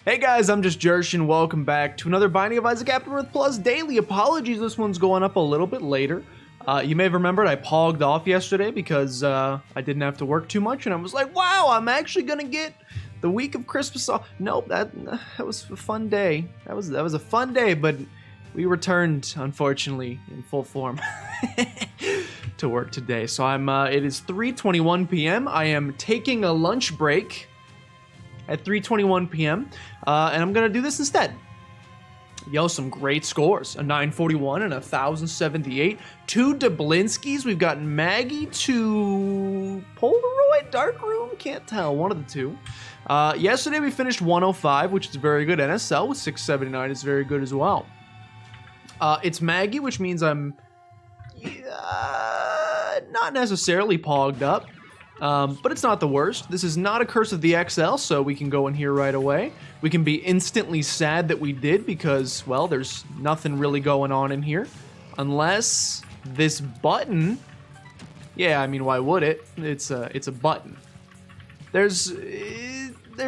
Hey guys, I'm just Jersh and welcome back to another Binding of Isaac Afterbirth Plus Daily. Apologies, this one's going up a little bit later. You may have remembered I pogged off yesterday because I didn't have to work too much and I was like, wow, I'm actually gonna get the week of Christmas off. Nope, that was a fun day. That was a fun day, but we returned, unfortunately, in full form to work today. So it is 3:21 p.m. I am taking a lunch break at 3:21 p.m. And I'm gonna do this instead. Yo, some great scores. A 941 and a 1078. Two Dublinskis. We've got Maggie to Polaroid, Dark Room, can't tell, one of the two. Yesterday we finished 105, which is very good. NSL with 679 is very good as well. It's Maggie, which means I'm not necessarily pogged up. But it's not the worst. This is not a Curse of the XL, so we can go in here right away. We can be instantly sad that we did because, well, there's nothing really going on in here. Unless this button... Yeah, I mean, why would it? It's a button. There's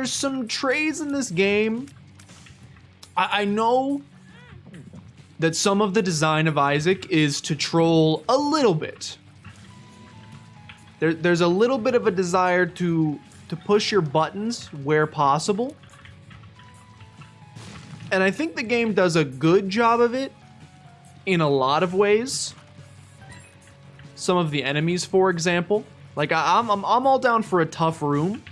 some trays in this game. I know that some of the design of Isaac is to troll a little bit. There's a little bit of a desire to push your buttons where possible. And I think the game does a good job of it in a lot of ways. Some of the enemies, for example. Like, I'm all down for a tough room.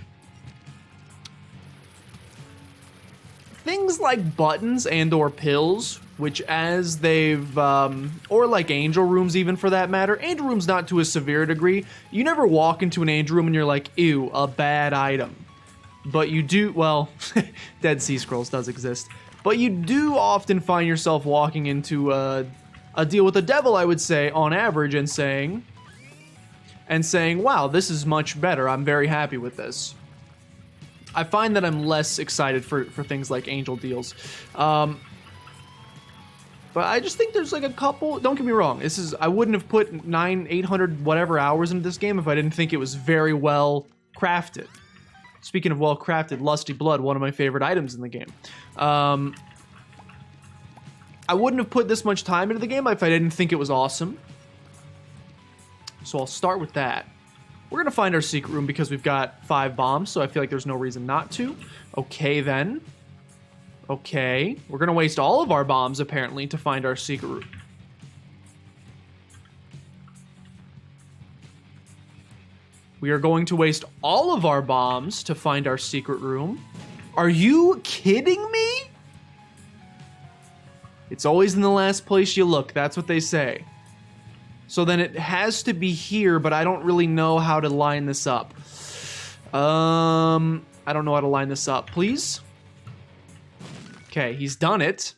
Things like buttons and or pills, which as they've, or like angel rooms even for that matter. Angel rooms not to a severe degree. You never walk into an angel room and you're like, ew, a bad item. But you do, well, Dead Sea Scrolls does exist. But you do often find yourself walking into a deal with the devil, I would say, on average, and saying, wow, this is much better. I'm very happy with this. I find that I'm less excited for things like angel deals. But I just think there's like a couple, don't get me wrong, I wouldn't have put 800 whatever hours into this game if I didn't think it was very well crafted. Speaking of well crafted, Lusty Blood, one of my favorite items in the game. I wouldn't have put this much time into the game if I didn't think it was awesome. So I'll start with that. We're gonna find our secret room because we've got 5 bombs, so I feel like there's no reason not to. Okay then. Okay, we're gonna waste all of our bombs, apparently, to find our secret room. We are going to waste all of our bombs to find our secret room. Are you kidding me? It's always in the last place you look, that's what they say. So then it has to be here, but I don't really know how to line this up. I don't know how to line this up, please. Okay, he's done it.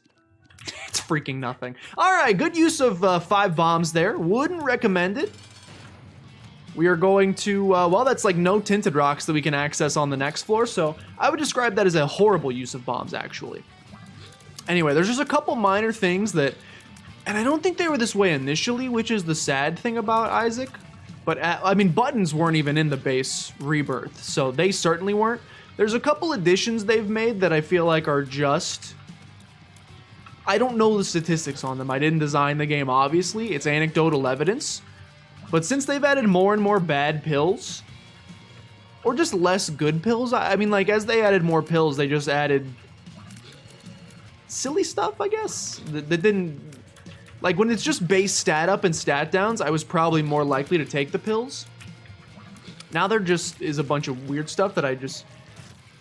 It's freaking nothing. All right, good use of 5 bombs there. Wouldn't recommend it. We are going to, well, that's like no tinted rocks that we can access on the next floor, so I would describe that as a horrible use of bombs, actually. Anyway, there's just a couple minor things that, and I don't think they were this way initially, which is the sad thing about Isaac. But, I mean, buttons weren't even in the base Rebirth, so they certainly weren't. There's a couple additions they've made that I feel like are just... I don't know the statistics on them. I didn't design the game, obviously. It's anecdotal evidence. But since they've added more and more bad pills, or just less good pills, I mean, like, as they added more pills, they just added silly stuff, I guess? That didn't... Like, when it's just base stat up and stat downs, I was probably more likely to take the pills. Now there just is a bunch of weird stuff that I just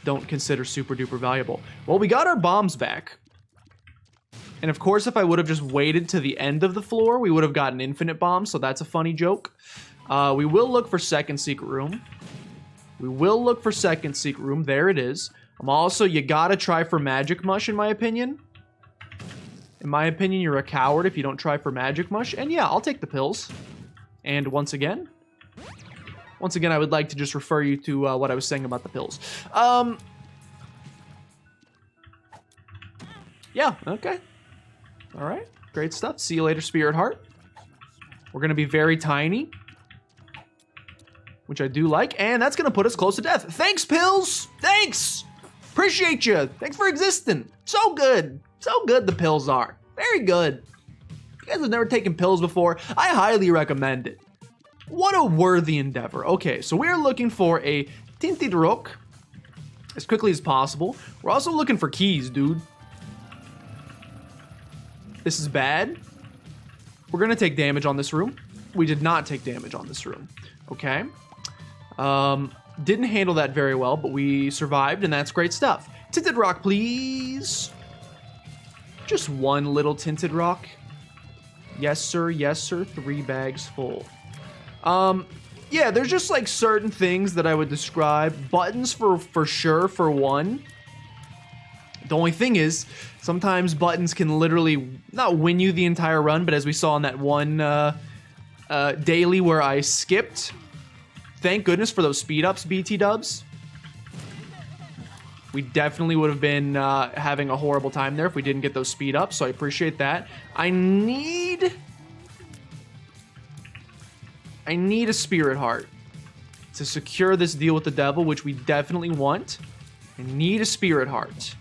don't consider super duper valuable. Well, we got our bombs back. And of course, if I would have just waited to the end of the floor, we would have gotten infinite bombs, so that's a funny joke. We will look for second secret room. We will look for second secret room. There it is. You gotta try for magic mush, in my opinion. In my opinion, you're a coward if you don't try for magic mush. And yeah, I'll take the pills. And once again, I would like to just refer you to what I was saying about the pills. Yeah, okay. All right, great stuff. See you later, Spirit Heart. We're gonna be very tiny, which I do like. And that's gonna put us close to death. Thanks, pills! Thanks! Appreciate you. Thanks for existing. So good. So good the pills are. Very good. If you guys have never taken pills before, I highly recommend it. What a worthy endeavor. Okay, so we're looking for a tinted rook as quickly as possible. We're also looking for keys, dude. This is bad. We're gonna take damage on this room. We did not take damage on this room. Okay. Didn't handle that very well, but we survived, and that's great stuff. Tinted rock, please. Just one little tinted rock. Yes, sir. Yes, sir. 3 bags full. Yeah, there's just like certain things that I would describe. Buttons for sure, for one. The only thing is, sometimes buttons can literally not win you the entire run, but as we saw in that one daily where I skipped, thank goodness for those speed ups, BT dubs. We definitely would have been having a horrible time there if we didn't get those speed ups, so I appreciate that. I need a spirit heart to secure this deal with the devil, which we definitely want. I need a spirit heart.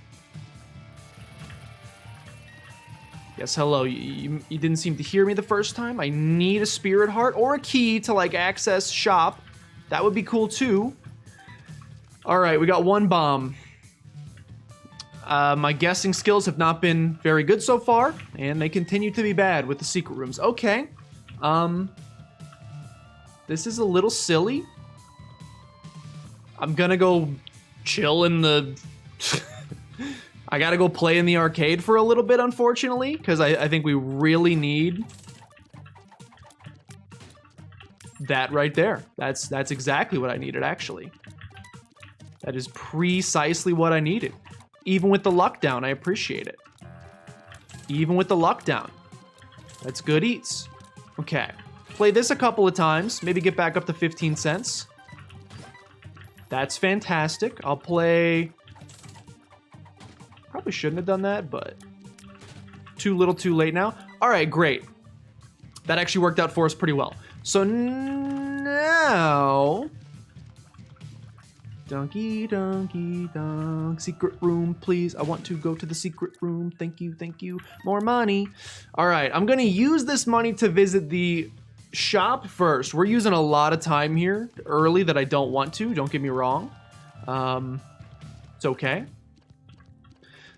Yes, hello. You didn't seem to hear me the first time. I need a spirit heart or a key to like access shop. That would be cool too. All right, we got 1 bomb. My guessing skills have not been very good so far, and they continue to be bad with the secret rooms. Okay. This is a little silly. I'm gonna go chill in the... I gotta go play in the arcade for a little bit, unfortunately, because I think we really need that right there. That's exactly what I needed, actually. That is precisely what I needed. Even with the luck down, I appreciate it. Even with the luck down. That's good eats. Okay. Play this a couple of times. Maybe get back up to 15 cents. That's fantastic. I'll play... Probably shouldn't have done that, but... Too little too late now. Alright, great. That actually worked out for us pretty well. So now... Donkey, donkey, donk. Secret room, please. I want to go to the secret room. Thank you, thank you. More money. All right, I'm going to use this money to visit the shop first. We're using a lot of time here early that I don't want to. Don't get me wrong. It's okay.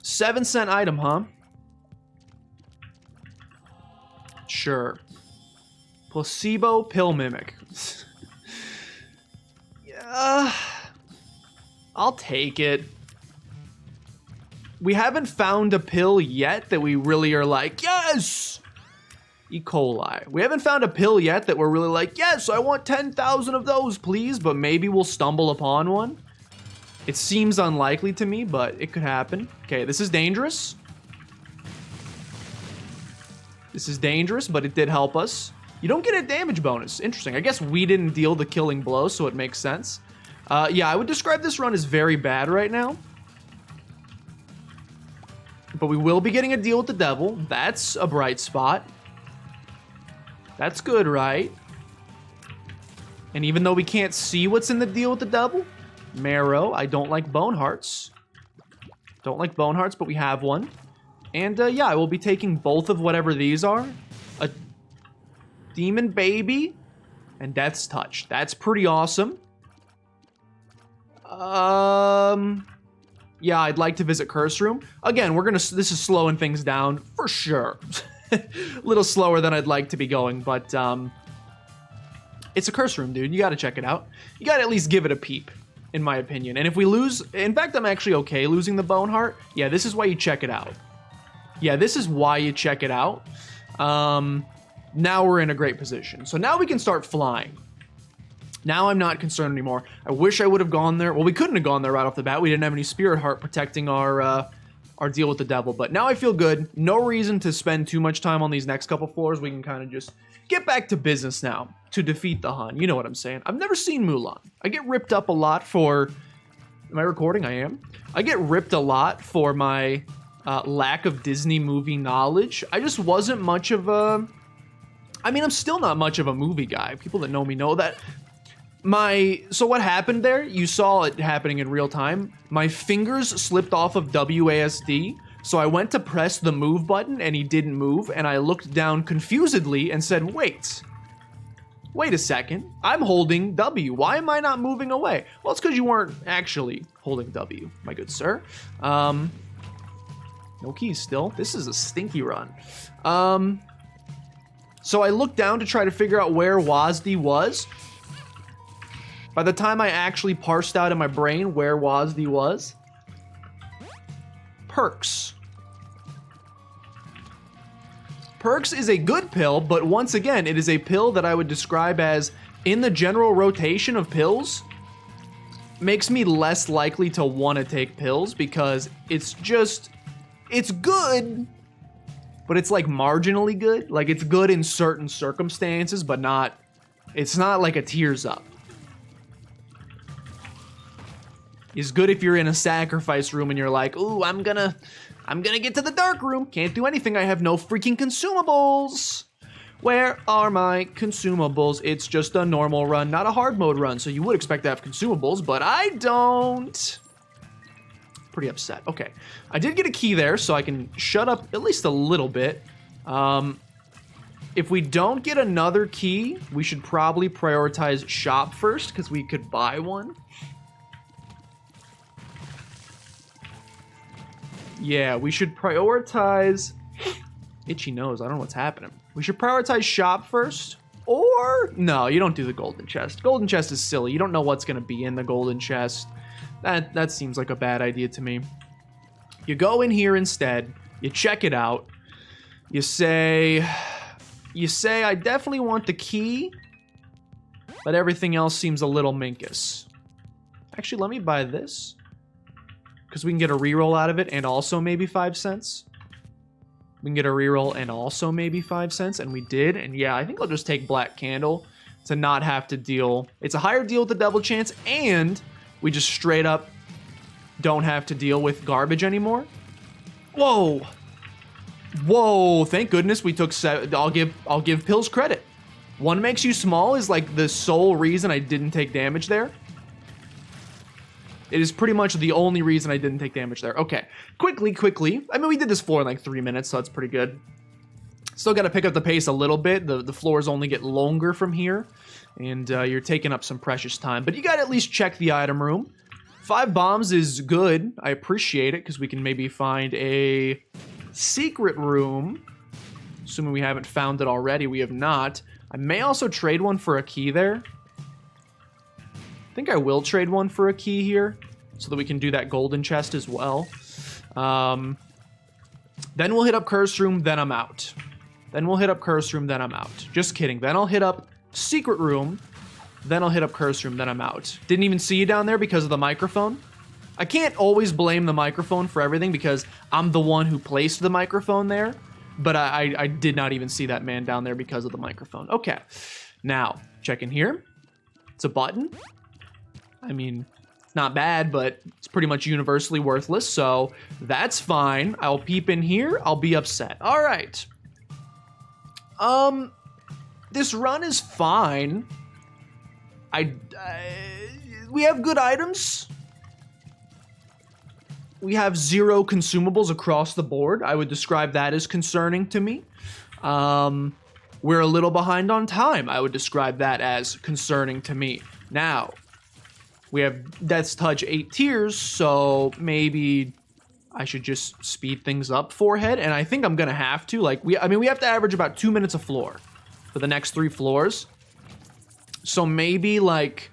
7-cent item, huh? Sure. Placebo pill mimic. Yeah. I'll take it. We haven't found a pill yet that we really are like, yes! E. coli. We haven't found a pill yet that we're really like, yes, I want 10,000 of those, please, but maybe we'll stumble upon one. It seems unlikely to me, but it could happen. Okay, this is dangerous. This is dangerous, but it did help us. You don't get a damage bonus. Interesting. I guess we didn't deal the killing blow, so it makes sense. Yeah, I would describe this run as very bad right now. But we will be getting a deal with the devil. That's a bright spot. That's good, right? And even though we can't see what's in the deal with the devil, marrow, I don't like bone hearts. Don't like bone hearts, but we have one. And yeah, I will be taking both of whatever these are. A demon baby and death's touch. That's pretty awesome. Yeah, I'd like to visit Curse Room. Again, this is slowing things down for sure. A little slower than I'd like to be going, but it's a Curse Room, dude. You gotta check it out. You gotta at least give it a peep, in my opinion. And if we lose, in fact, I'm actually okay losing the Bone Heart. Yeah, this is why you check it out. Yeah, this is why you check it out. Now we're in a great position. So now we can start flying. Now I'm not concerned anymore. I wish I would have gone there. Well, we couldn't have gone there right off the bat. We didn't have any Spirit Heart protecting our deal with the devil. But now I feel good. No reason to spend too much time on these next couple floors. We can kind of just get back to business now to defeat the Hun. You know what I'm saying. I've never seen Mulan. I get ripped up a lot for... Am I recording? I am. I get ripped a lot for my lack of Disney movie knowledge. I just wasn't much of a... I mean, I'm still not much of a movie guy. People that know me know that. So what happened there? You saw it happening in real time. My fingers slipped off of WASD, so I went to press the move button and he didn't move, and I looked down confusedly and said, wait a second, I'm holding W. Why am I not moving away? Well, it's because you weren't actually holding W, my good sir. No keys still. This is a stinky run. So I looked down to try to figure out where WASD was. By the time I actually parsed out in my brain where WASD was, Perks. Perks is a good pill, but once again, it is a pill that I would describe as, in the general rotation of pills, makes me less likely to want to take pills because it's good, but it's like marginally good. Like it's good in certain circumstances, but it's not like a tears up. Is good if you're in a sacrifice room and you're like, ooh, I'm gonna get to the dark room. Can't do anything. I have no freaking consumables. Where are my consumables? It's just a normal run, not a hard mode run. So you would expect to have consumables, but I don't. Pretty upset. Okay. I did get a key there, so I can shut up at least a little bit. If we don't get another key, we should probably prioritize shop first, because we could buy one. Yeah, we should prioritize... Itchy nose, I don't know what's happening. We should prioritize shop first, or... No, you don't do the golden chest. Golden chest is silly. You don't know what's going to be in the golden chest. That seems like a bad idea to me. You go in here instead, you check it out, you say, I definitely want the key, but everything else seems a little minkus. Actually, let me buy this, because we can get a reroll out of it and also maybe 5 cents. We can get a reroll and also maybe 5 cents, and we did, and yeah, I think I'll just take Black Candle to not have to deal. It's a higher deal with the double chance, and we just straight up don't have to deal with garbage anymore. Whoa. Whoa, thank goodness we took I'll give pills credit. One makes you small is like the sole reason I didn't take damage there. It is pretty much the only reason I didn't take damage there. Okay, quickly. I mean, we did this floor in like 3 minutes, so that's pretty good. Still got to pick up the pace a little bit. The floors only get longer from here, and you're taking up some precious time. But you got to at least check the item room. 5 bombs is good. I appreciate it, because we can maybe find a secret room. Assuming we haven't found it already. We have not. I may also trade one for a key there. I think I will trade one for a key here, so that we can do that golden chest as well. Then we'll hit up Curse Room, then I'm out. Then we'll hit up Curse Room, then I'm out. Just kidding. Then I'll hit up Secret Room, then I'll hit up Curse Room, then I'm out. Didn't even see you down there because of the microphone. I can't always blame the microphone for everything because I'm the one who placed the microphone there, but I did not even see that man down there because of the microphone. Okay, now, check in here. It's a button. I mean, it's not bad, but it's pretty much universally worthless, so that's fine. I'll peep in here. I'll be upset. All right. This run is fine. We have good items. We have 0 consumables across the board. I would describe that as concerning to me. We're a little behind on time. I would describe that as concerning to me. Now, we have Death's Touch 8 tiers, so maybe I should just speed things up, Forehead, and I think I'm gonna have to. Like, we have to average about 2 minutes a floor for the next 3 floors. So maybe, like,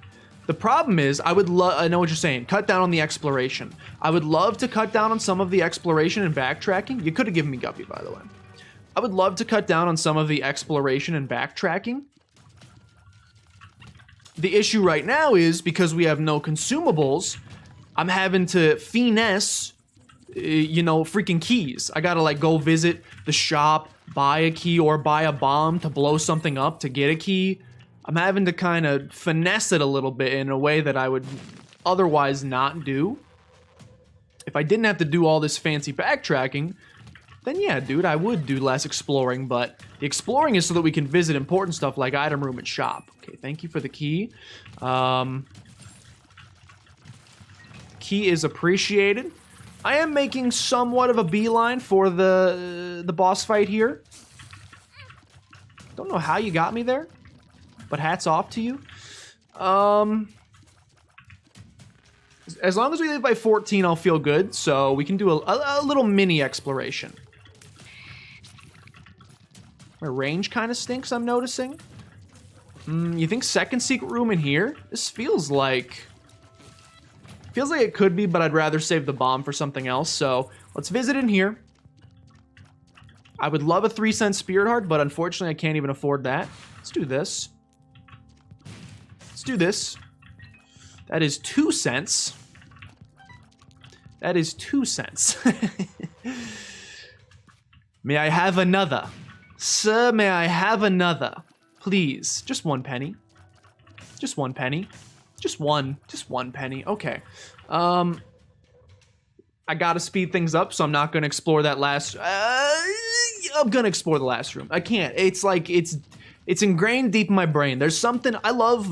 the problem is, I know what you're saying, cut down on the exploration. I would love to cut down on some of the exploration and backtracking. You could have given me Guppy, by the way. I would love to cut down on some of the exploration and backtracking. The issue right now is, because we have no consumables, I'm having to finesse, freaking keys. I gotta, like, go visit the shop, buy a key, or buy a bomb to blow something up to get a key. I'm having to kind of finesse it a little bit in a way that I would otherwise not do. If I didn't have to do all this fancy backtracking, then yeah, dude, I would do less exploring, but the exploring is so that we can visit important stuff like item room and shop. Okay, thank you for the key. Key is appreciated. I am making somewhat of a beeline for the boss fight here. Don't know how you got me there, but hats off to you. As long as we leave by 14, I'll feel good, so we can do a little mini exploration. My range kind of stinks, I'm noticing. You think second secret room in here? This feels like it could be, but I'd rather save the bomb for something else, so let's visit in here. I would love a 3-cent spirit heart, but unfortunately I can't even afford that. Let's do this. Let's do this. That is 2 cents. That is 2 cents. May I have another? Sir, may I have another? Please. Just 1 penny. Just 1 penny. Just one penny. Okay. I gotta speed things up, so I'm not gonna explore that last... I'm gonna explore the last room. I can't. It's like, it's ingrained deep in my brain. There's something... I love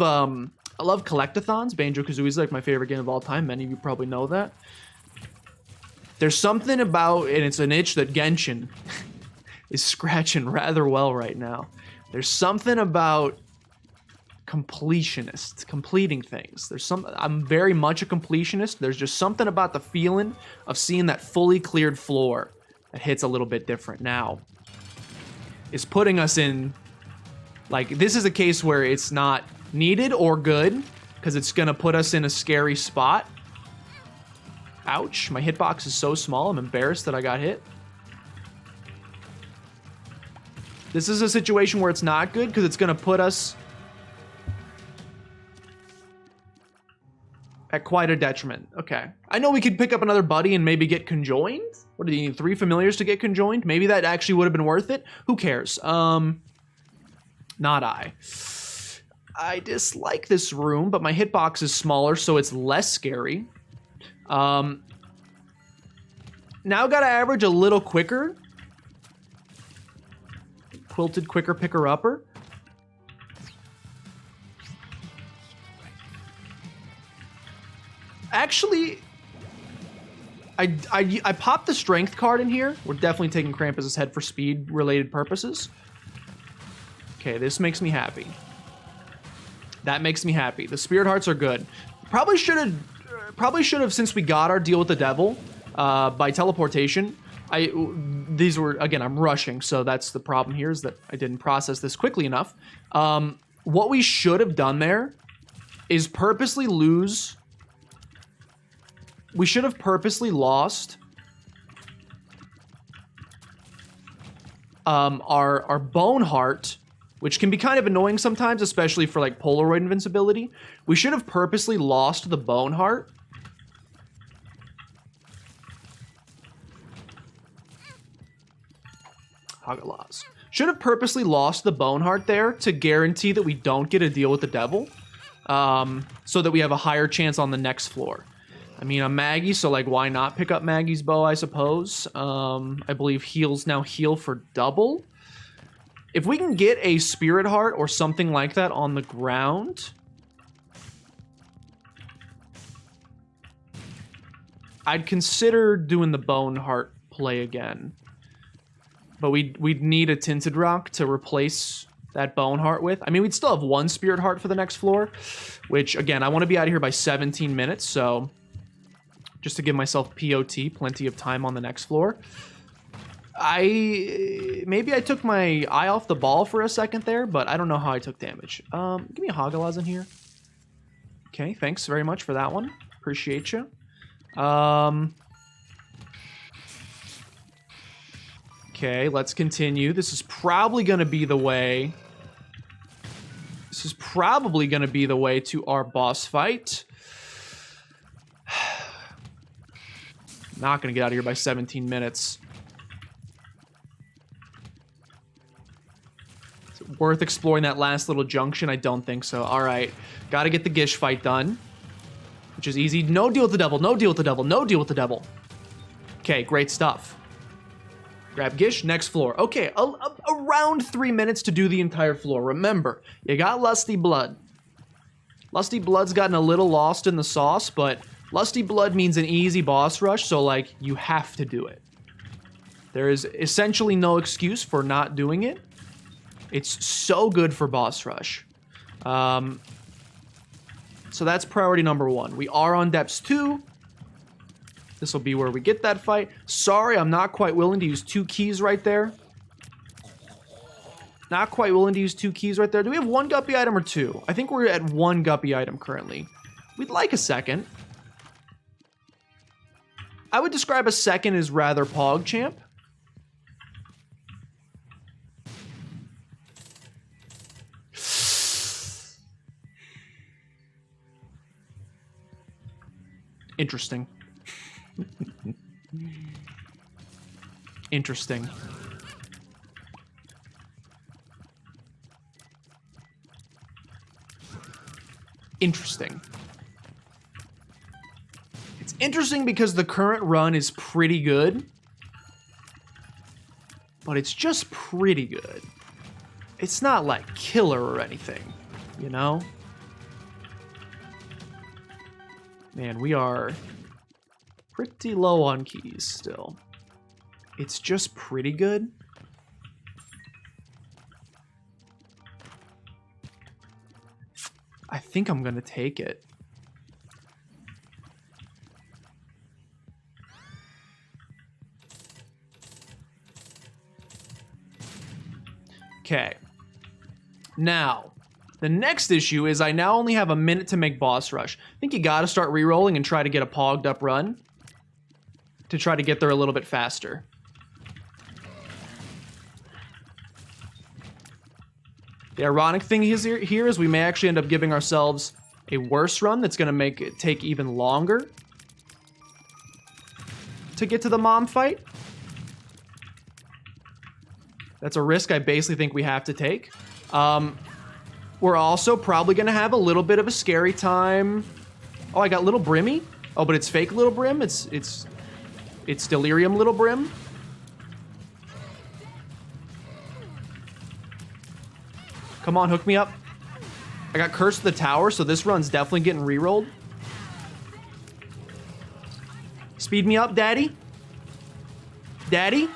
collectathons. Banjo-Kazooie is like my favorite game of all time. Many of you probably know that. There's something about... And it's an itch that Genshin is scratching rather well right now. There's something about completionists, completing things. I'm very much a completionist. There's just something about the feeling of seeing that fully cleared floor that hits a little bit different. Now, it's putting us in, like, this is a case where it's not needed or good, because it's gonna put us in a scary spot. Ouch, my hitbox is so small, I'm embarrassed that I got hit. This is a situation where it's not good, because it's gonna put us at quite a detriment. Okay. I know we could pick up another buddy and maybe get conjoined. What do you need, 3 familiars to get conjoined? Maybe that actually would have been worth it. Who cares? Not I. I dislike this room, but my hitbox is smaller, so it's less scary. Now gotta average a little quicker. Quilted quicker picker-upper. Actually, I popped the strength card in here. We're definitely taking Krampus's head for speed-related purposes. Okay, this makes me happy. That makes me happy. The spirit hearts are good. Probably should have, since we got our deal with the devil by teleportation. These were, again, I'm rushing, so that's the problem here, is that I didn't process this quickly enough. What we should have done there is purposely lose... We should have purposely lost our bone heart, which can be kind of annoying sometimes, especially for like Polaroid invincibility. We should have purposely lost the bone heart. Hagalaz. Should have purposely lost the bone heart there to guarantee that we don't get a deal with the devil, so that we have a higher chance on the next floor. I mean, I'm Maggie, so, like, why not pick up Maggie's bow, I suppose? I believe heals now heal for double. If we can get a spirit heart or something like that on the ground... I'd consider doing the bone heart play again. But we'd need a tinted rock to replace that bone heart with. I mean, we'd still have 1 spirit heart for the next floor, which, again, I want to be out of here by 17 minutes, so... Just to give myself POT, plenty of time on the next floor. Maybe I took my eye off the ball for a second there, but I don't know how I took damage. Give me a Hagalaz in here. Okay, thanks very much for that one. Appreciate you. Okay, let's continue. This is probably going to be the way. This is probably going to be the way to our boss fight. Not going to get out of here by 17 minutes. Is it worth exploring that last little junction? I don't think so. All right. Got to get the Gish fight done, which is easy. No deal with the devil. No deal with the devil. No deal with the devil. Okay, great stuff. Grab Gish, next floor. Okay, around 3 minutes to do the entire floor. Remember, you got Lusty Blood. Lusty Blood's gotten a little lost in the sauce, but Lusty Blood means an easy boss rush, so like, you have to do it. There is essentially no excuse for not doing it. It's so good for boss rush. So that's priority number 1. We are on depths 2. This will be where we get that fight. Sorry, I'm not quite willing to use 2 keys right there. Not quite willing to use 2 keys right there. Do we have 1 guppy item or 2? I think we're at 1 guppy item currently. We'd like a second. I would describe a second as rather PogChamp. Interesting. Interesting. Interesting. It's interesting because the current run is pretty good. But it's just pretty good. It's not like killer or anything, you know? Man, we are pretty low on keys still. It's just pretty good. I think I'm gonna take it. Okay. Now, the next issue is I now only have a minute to make boss rush. I think you gotta start rerolling and try to get a pogged up run to try to get there a little bit faster. The ironic thing here is we may actually end up giving ourselves a worse run that's gonna make it take even longer to get to the mom fight. That's a risk I basically think we have to take. We're also probably gonna have a little bit of a scary time. Oh, I got Little Brimmy. Oh, but it's fake Little Brim. It's Delirium Little Brim. Come on, hook me up. I got Curse to the Tower, so this run's definitely getting rerolled. Speed me up, Daddy. Daddy.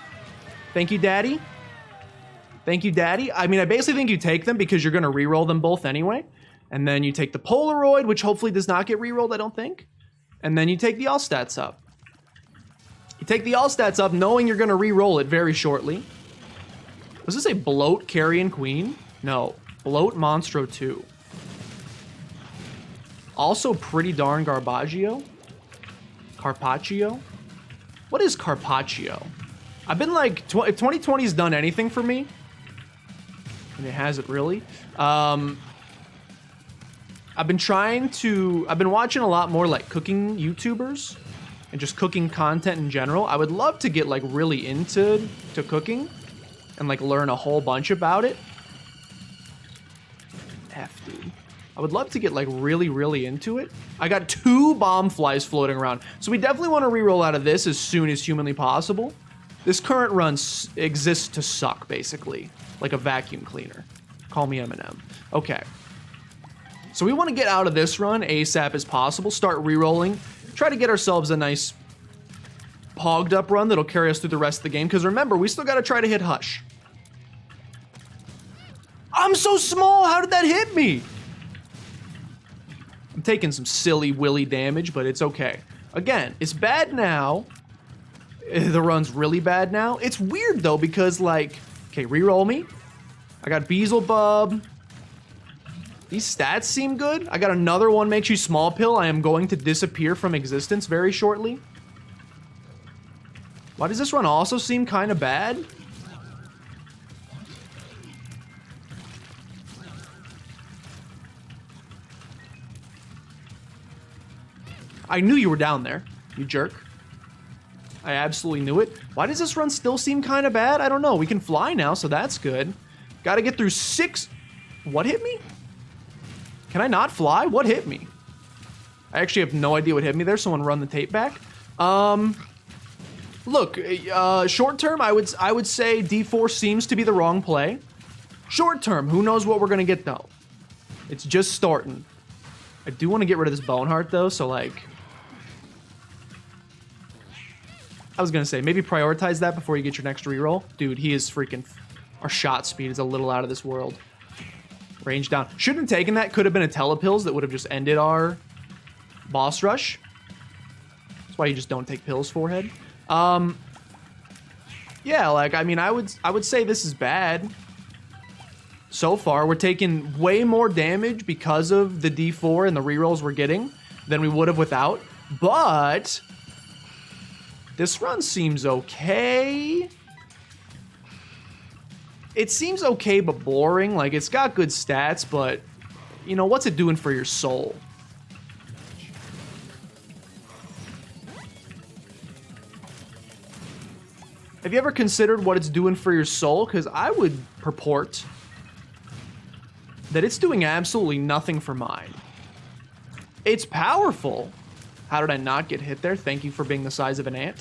Thank you, Daddy. Thank you, Daddy. I mean, I basically think you take them because you're going to reroll them both anyway. And then you take the Polaroid, which hopefully does not get rerolled, I don't think. And then you take the All Stats up. You take the All Stats up knowing you're going to reroll it very shortly. Was this a Bloat Carrion Queen? No. Bloat Monstro 2. Also pretty darn Garbaggio. Carpaccio? What is Carpaccio? I've been like, if 2020's done anything for me, and it hasn't really, I've been watching a lot more like cooking YouTubers and just cooking content in general. I would love to get like really into cooking and like learn a whole bunch about it. Dude. I would love to get like really, really into it. I got 2 bomb flies floating around. So we definitely want to reroll out of this as soon as humanly possible. This current run exists to suck, basically. Like a vacuum cleaner. Call me Eminem. Okay. So we want to get out of this run ASAP as possible. Start rerolling. Try to get ourselves a nice pogged up run that'll carry us through the rest of the game. Because remember, we still got to try to hit Hush. I'm so small! How did that hit me? I'm taking some silly willy damage, but it's okay. Again, it's bad now. The run's really bad now. It's weird, though, because, like... Okay, reroll me. I got Beelzebub. These stats seem good. I got another one makes you small pill. I am going to disappear from existence very shortly. Why does this run also seem kind of bad? I knew you were down there, you jerk. I absolutely knew it. Why does this run still seem kind of bad? I don't know. We can fly now, so that's good. Got to get through 6... What hit me? Can I not fly? What hit me? I actually have no idea what hit me there. Someone run the tape back. We're Look, short term, I would say D4 seems to be the wrong play. Short term, who knows what we're gonna get though? It's just starting. I do want to get rid of this Bone Heart though, so like, I was gonna say maybe prioritize that before you get your next reroll. Dude, he is freaking. Our shot speed is a little out of this world. Range down. Shouldn't have taken that. Could have been a telepills that would have just ended our boss rush. That's why you just don't take pills, forehead. Yeah, like, I mean, I would say this is bad. So far, we're taking way more damage because of the D4 and the rerolls we're getting than we would have without. But this run seems okay. It seems okay, but boring. Like, it's got good stats, but, you know, what's it doing for your soul? Have you ever considered what it's doing for your soul? Because I would purport that it's doing absolutely nothing for mine. It's powerful. How did I not get hit there? Thank you for being the size of an ant.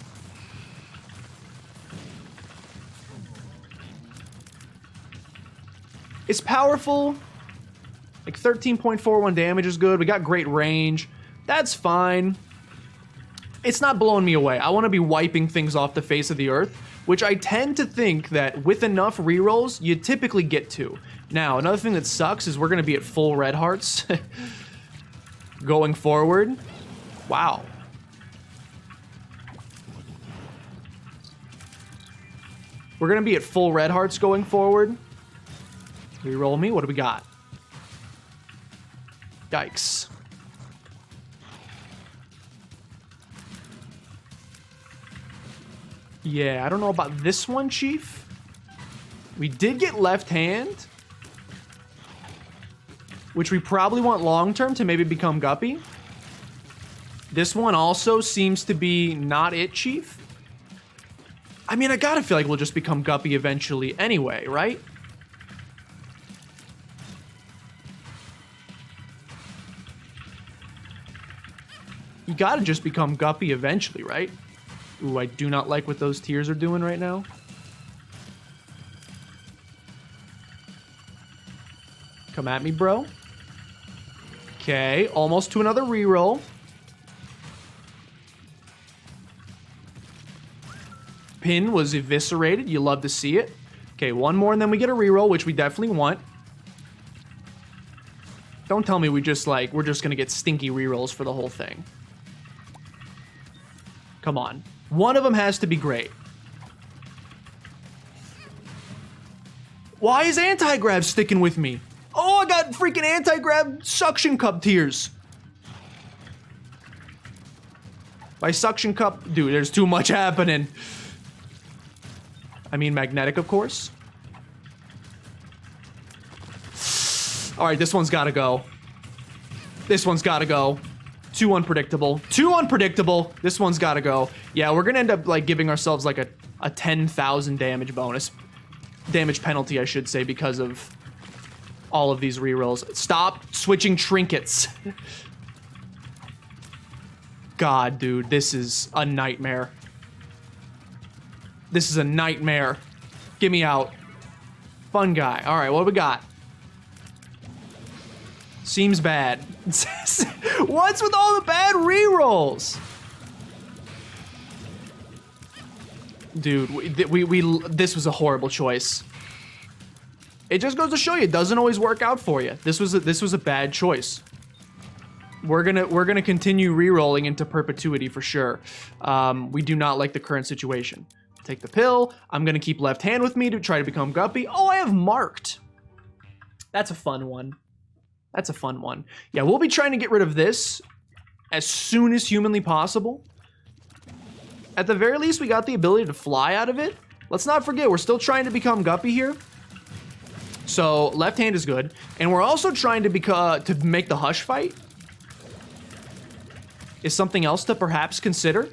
It's powerful. Like 13.41 damage is good. We got great range. That's fine. It's not blowing me away. I want to be wiping things off the face of the earth, which I tend to think that with enough rerolls, you typically get to. Now, another thing that sucks is we're going to be at full red hearts going forward. Wow. We're going to be at full red hearts going forward. Reroll me. What do we got? Yikes. Yeah, I don't know about this one, Chief. We did get left hand, which we probably want long-term to maybe become Guppy. This one also seems to be not it, Chief. I mean, I gotta feel like we'll just become Guppy eventually anyway, right? You gotta just become Guppy eventually, right? Ooh, I do not like what those tears are doing right now. Come at me, bro. Okay, almost to another reroll. Pin was eviscerated. You love to see it. Okay, one more and then we get a reroll, which we definitely want. Don't tell me we're just gonna get stinky rerolls for the whole thing. Come on. One of them has to be great. Why is anti-grab sticking with me? Oh, I got freaking anti-grab suction cup tears. By suction cup, dude, there's too much happening. I mean magnetic, of course. All right, this one's gotta go. This one's gotta go. Too unpredictable. Too unpredictable. This one's gotta go. Yeah, we're gonna end up like giving ourselves like a 10,000 damage bonus. Damage penalty, I should say, because of all of these rerolls. Stop switching trinkets. God, dude, this is a nightmare. This is a nightmare. Get me out. Fun guy. All right, what do we got? Seems bad. What's with all the bad rerolls? Dude, this was a horrible choice. It just goes to show you, it doesn't always work out for you. This was a bad choice. We're gonna continue rerolling into perpetuity for sure. We do not like the current situation. Take the pill. I'm gonna keep left hand with me to try to become Guppy. Oh, I have marked. That's a fun one. That's a fun one. Yeah, we'll be trying to get rid of this as soon as humanly possible. At the very least, we got the ability to fly out of it. Let's not forget, we're still trying to become Guppy here. So left hand is good. And we're also trying to make the Hush fight. Is something else to perhaps consider.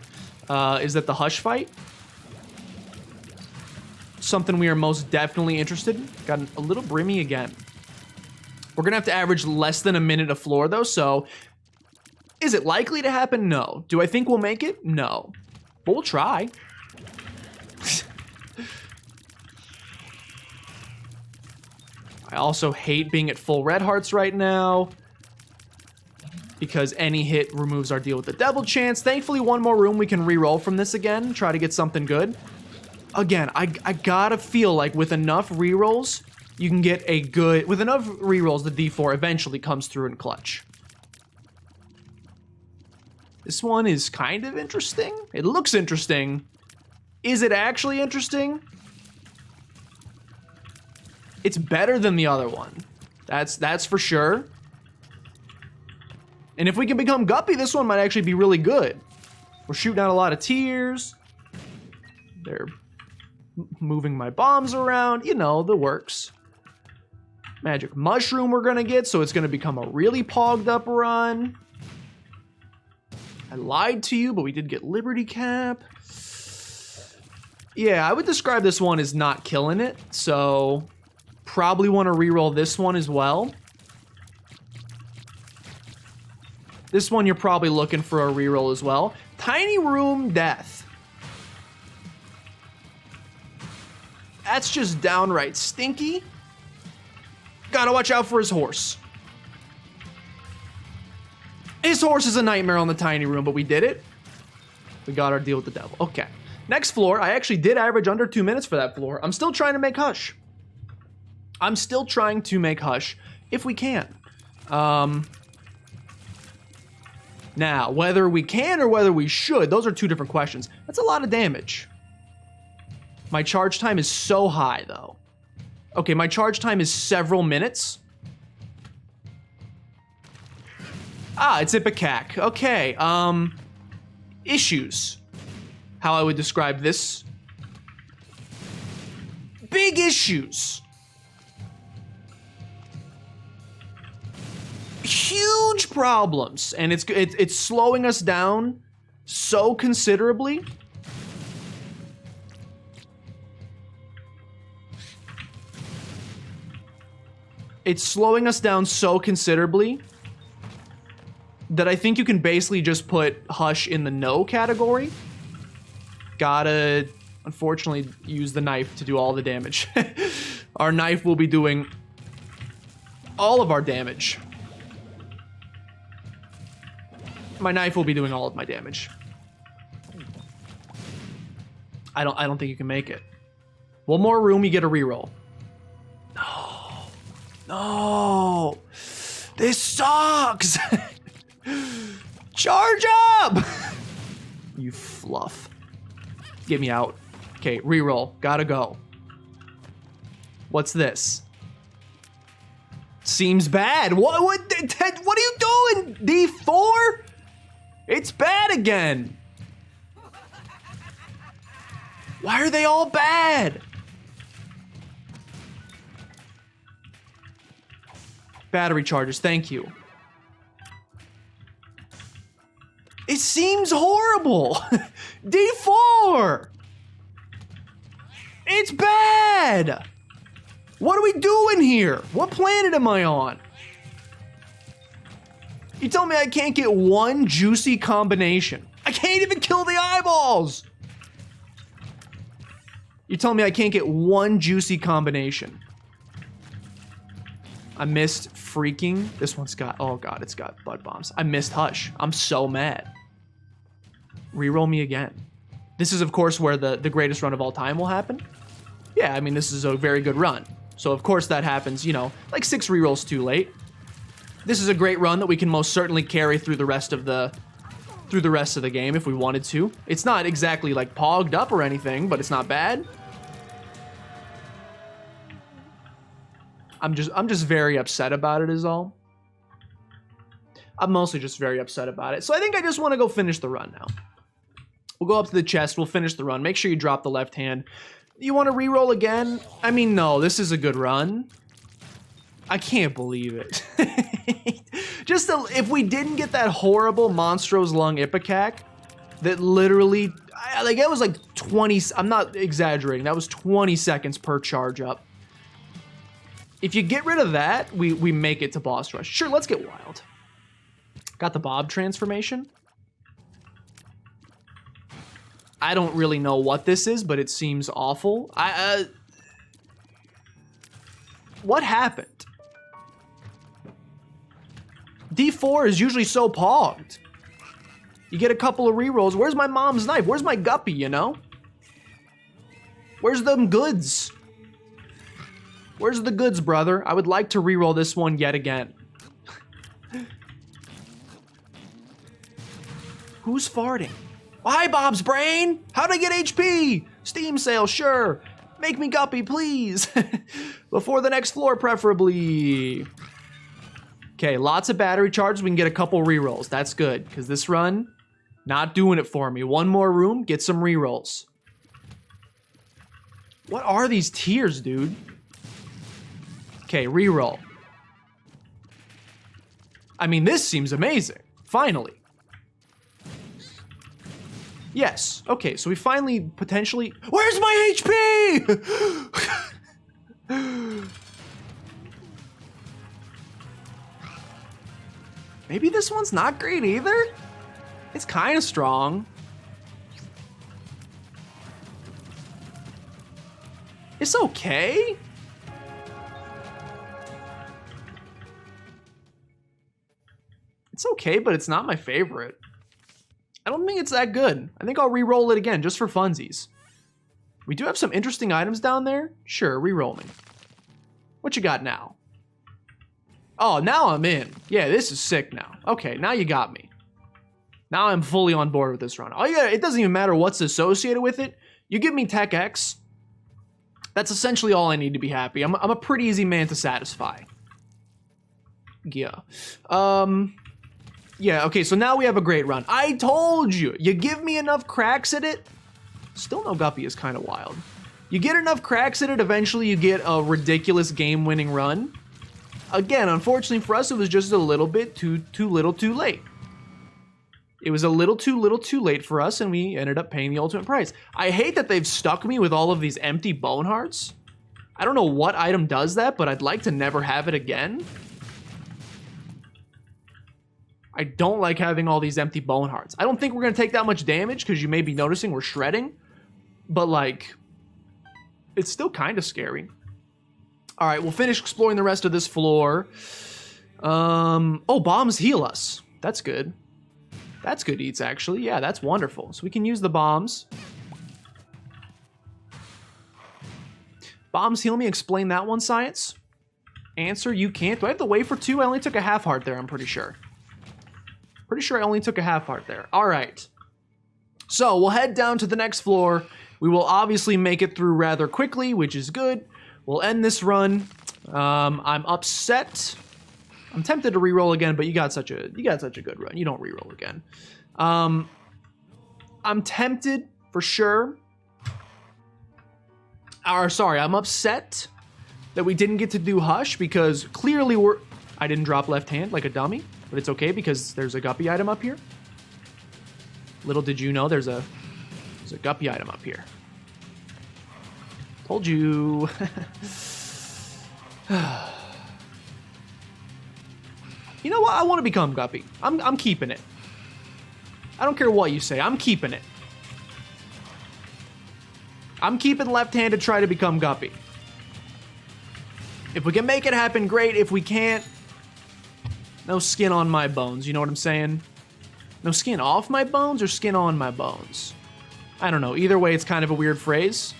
Is that the Hush fight? Something we are most definitely interested in. Got a little brimmy again. We're gonna have to average less than a minute of floor though, so is it likely to happen? No. Do I think we'll make it? No. But we'll try. I also hate being at full red hearts right now, because any hit removes our deal with the devil chance. Thankfully, one more room we can re-roll from this again, try to get something good. Again, I gotta feel like with enough re-rolls, you can get a good... With enough re-rolls, the D4 eventually comes through in clutch. This one is kind of interesting. It looks interesting. Is it actually interesting? It's better than the other one. That's for sure. And if we can become Guppy, this one might actually be really good. We're shooting out a lot of tears. They're moving my bombs around. You know, the works. Magic mushroom we're gonna get, so it's gonna become a really pogged up run. I lied to you, but we did get Liberty Cap. Yeah, I would describe this one as not killing it, so probably want to re-roll this one as well. This one you're probably looking for a re-roll as well. Tiny Room Death. That's just downright stinky. Gotta watch out for his horse. His horse is a nightmare on the tiny room, but we did it. We got our deal with the devil. Okay. Next floor. I actually did average under 2 minutes for that floor. I'm still trying to make Hush. I'm still trying to make Hush if we can. Now, whether we can or whether we should, those are two different questions. That's a lot of damage. My charge time is so high, though. Okay, my charge time is several minutes. Ah, it's Ipecac. Okay, issues. How I would describe this. Big issues. Huge problems. And it's slowing us down so considerably. It's slowing us down so considerably that I think you can basically just put Hush in the no category. Gotta, unfortunately, use the knife to do all the damage. Our knife will be doing all of our damage. My knife will be doing all of my damage. I don't think you can make it. One more room, you get a reroll. No. No. This sucks. Charge up. You fluff. Get me out. Okay, reroll. Gotta go. What's this? Seems bad. What are you doing? D4? It's bad again. Why are they all bad? Battery charges, thank you. It seems horrible. D4. It's bad. What are we doing here? What planet am I on? You tell me I can't get one juicy combination. I can't even kill the eyeballs. You tell me I can't get one juicy combination. I missed freaking. This one's got, oh god, it's got bud bombs. I missed Hush. I'm so mad. Reroll me again. This is, of course, where the greatest run of all time will happen. Yeah, I mean, this is a very good run. So, of course, that happens, you know, like 6 rerolls too late. This is a great run that we can most certainly carry through the rest of the game if we wanted to. It's not exactly like pogged up or anything, but it's not bad. I'm just very upset about it is all. I'm mostly just very upset about it. So I think I just want to go finish the run now. We'll go up to the chest, we'll finish the run. Make sure you drop the left hand. You want to reroll again? I mean, no, this is a good run. I can't believe it. Just if we didn't get that horrible Monstro's Lung Ipecac that literally, like it was like 20, I'm not exaggerating, that was 20 seconds per charge up. If you get rid of that, we make it to boss rush. Sure, let's get wild. Got the Bob transformation. I don't really know what this is, but it seems awful. What happened? D4 is usually so pogged. You get a couple of rerolls. Where's my mom's knife? Where's my guppy, you know? Where's them goods? Where's the goods, brother? I would like to reroll this one yet again. Who's farting? Hi, Bob's brain! How'd I get HP? Steam sale, sure. Make me guppy, please. Before the next floor, preferably. Okay, lots of battery charges. We can get a couple rerolls. That's good, because this run, not doing it for me. One more room, get some rerolls. What are these tiers, dude? Okay, reroll. I mean, this seems amazing. Finally. Yes. Okay, so we finally potentially... Where's my HP? Maybe this one's not great either? It's kind of strong. It's okay. It's okay, but it's not my favorite. I don't think it's that good. I think I'll re-roll it again, just for funsies. We do have some interesting items down there. Sure, re-roll me. What you got now? Oh, now I'm in. Yeah, this is sick now. Okay, now you got me. Now I'm fully on board with this run. Oh yeah, it doesn't even matter what's associated with it. You give me Tech X. That's essentially all I need to be happy. I'm a pretty easy man to satisfy. Yeah. Yeah, okay, so now we have a great run. I told you. You give me enough cracks at it. Still no guppy is kind of wild. You get enough cracks at it, eventually you get a ridiculous game-winning run. Again, unfortunately for us, it was just a little bit too little too late. It was a little too late for us, and we ended up paying the ultimate price. I hate that they've stuck me with all of these empty bone hearts. I don't know what item does that, but I'd like to never have it again. I don't like having all these empty bone hearts. I don't think we're going to take that much damage, because you may be noticing we're shredding. But, like, it's still kind of scary. All right, we'll finish exploring the rest of this floor. Oh, bombs heal us. That's good. That's good eats, actually. Yeah, that's wonderful. So we can use the bombs. Bombs heal me. Explain that one, science. Answer, you can't. Do I have to wait for 2? I only took a half heart there, I'm pretty sure. Pretty sure I only took a half heart there. All right. So we'll head down to the next floor. We will obviously make it through rather quickly, which is good. We'll end this run. I'm upset. I'm tempted to reroll again, but you got such a good run. You don't reroll again. I'm tempted for sure. I'm upset that we didn't get to do Hush, because clearly I didn't drop left hand like a dummy, but it's okay because there's a guppy item up here. Little did you know there's a guppy item up here. Told you. You know what? I want to become guppy. I'm keeping it. I don't care what you say. I'm keeping it. I'm keeping left hand to try to become guppy. If we can make it happen, great. If we can't, no skin on my bones. You know what I'm saying? No skin off my bones or skin on my bones? I don't know. Either way, it's kind of a weird phrase.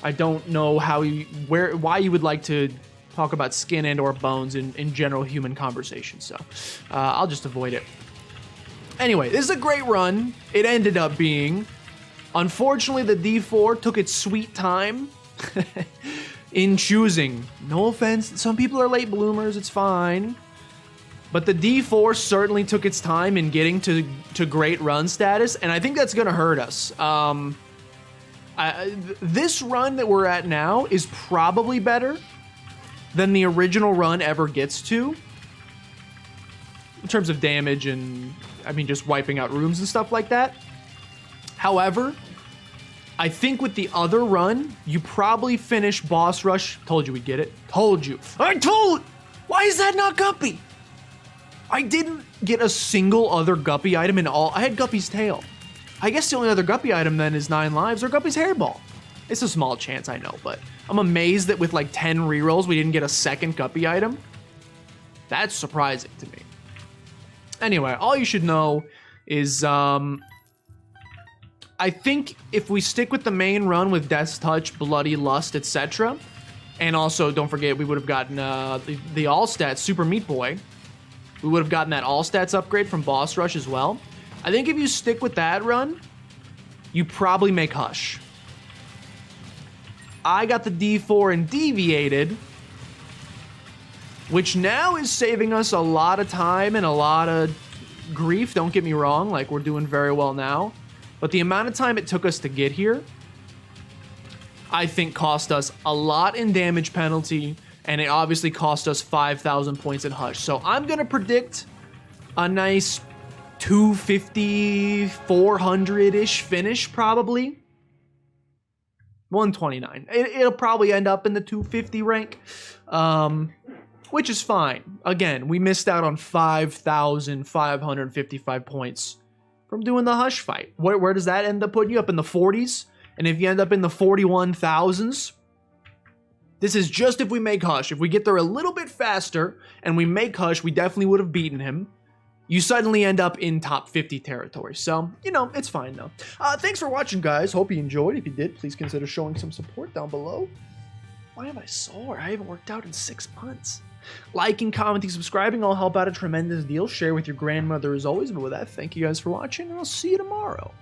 I don't know why you would like to talk about skin and or bones in general human conversation, so I'll just avoid it. Anyway, this is a great run. It ended up being. Unfortunately, the D4 took its sweet time in choosing. No offense, some people are late bloomers, it's fine. But the D4 certainly took its time in getting to great run status, and I think that's gonna hurt us. This run that we're at now is probably better than the original run ever gets to, in terms of damage and, I mean, just wiping out rooms and stuff like that. However, I think with the other run, you probably finish boss rush. Told you we'd get it. Told you. Why is that not Guppy? I didn't get a single other Guppy item in all. I had Guppy's tail. I guess the only other Guppy item then is 9 lives or Guppy's Hairball. It's a small chance, I know, but I'm amazed that with like 10 rerolls, we didn't get a second Guppy item. That's surprising to me. Anyway, all you should know is, I think if we stick with the main run with Death's Touch, Bloody Lust, etc., and also, don't forget, we would have gotten the All-Stats Super Meat Boy. We would have gotten that All-Stats upgrade from Boss Rush as well. I think if you stick with that run, you probably make Hush. I got the D4 and Deviated, which now is saving us a lot of time and a lot of grief, don't get me wrong, like we're doing very well now. But the amount of time it took us to get here, I think cost us a lot in damage penalty, and it obviously cost us 5,000 points in Hush. So I'm going to predict a nice 250, 400-ish finish, probably. 129. It'll probably end up in the 250 rank, which is fine. Again, we missed out on 5,555 points from doing the Hush fight. Where does that end up putting you? Up in the 40s? And if you end up in the 41,000s, this is just if we make Hush. If we get there a little bit faster and we make Hush, we definitely would have beaten him. You suddenly end up in top 50 territory. So, you know, it's fine though. Thanks for watching, guys. Hope you enjoyed. If you did, please consider showing some support down below. Why am I sore? I haven't worked out in 6 months. Liking, commenting, subscribing all help out a tremendous deal. Share with your grandmother as always. But with that, thank you guys for watching, and I'll see you tomorrow.